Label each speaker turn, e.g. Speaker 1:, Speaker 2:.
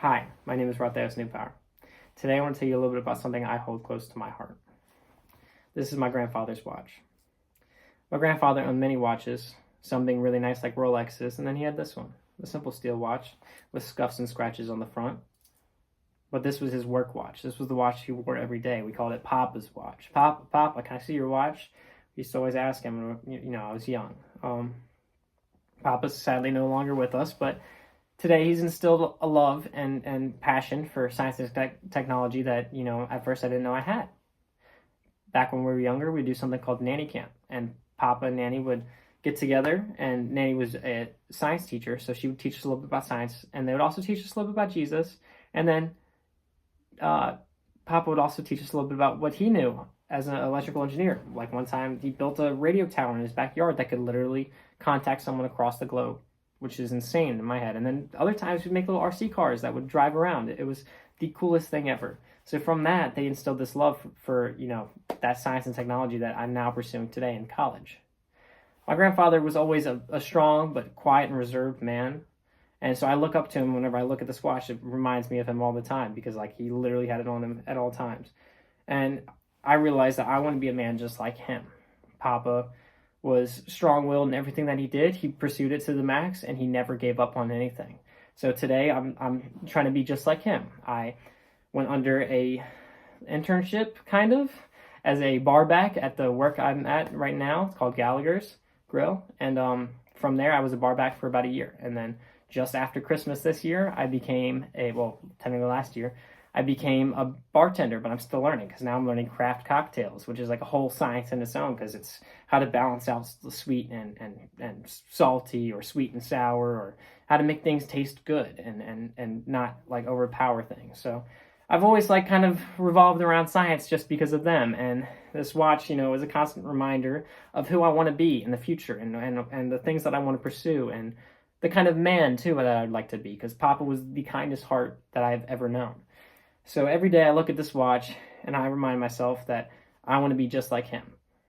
Speaker 1: Hi, my name is Rahtheos Neupauer. Today I want to tell you a little bit about something I hold close to my heart. This is my grandfather's watch. My grandfather owned many watches, some being really nice like Rolexes, and then he had this one, the simple steel watch with scuffs and scratches on the front. But this was his work watch. This was the watch he wore every day. We called it Papa's watch. Papa, can I see your watch? We used to always ask him, I was young. Papa's sadly no longer with us, but today he's instilled a love and passion for science and technology that, at first I didn't know I had. Back when we were younger, we'd do something called Nanny Camp, and Papa and Nanny would get together, and Nanny was a science teacher, so she would teach us a little bit about science, and they would also teach us a little bit about Jesus, and then Papa would also teach us a little bit about what he knew as an electrical engineer. Like one time, he built a radio tower in his backyard that could literally contact someone across the globe, which is insane in my head. And then other times we'd make little RC cars that would drive around. It was the coolest thing ever. So from that, they instilled this love for that science and technology that I'm now pursuing today in college. My grandfather was always a strong but quiet and reserved man. And so I look up to him whenever I look at this watch. It reminds me of him all the time because he literally had it on him at all times. And I realized that I want to be a man just like him. Papa was strong-willed in everything that he did. He pursued it to the max, and he never gave up on anything. So today, I'm trying to be just like him. I went under a internship, kind of, as a barback at the work I'm at right now. It's called Gallagher's Grill. And from there, I was a barback for about a year. And then just after Christmas this year, I became technically last year, I became a bartender, but I'm still learning because now I'm learning craft cocktails, which is like a whole science in its own because it's how to balance out the sweet and salty or sweet and sour, or how to make things taste good and not like overpower things. So I've always kind of revolved around science just because of them. And this watch, is a constant reminder of who I want to be in the future and the things that I want to pursue and the kind of man too that I'd like to be, because Papa was the kindest heart that I've ever known. So every day I look at this watch and I remind myself that I want to be just like him.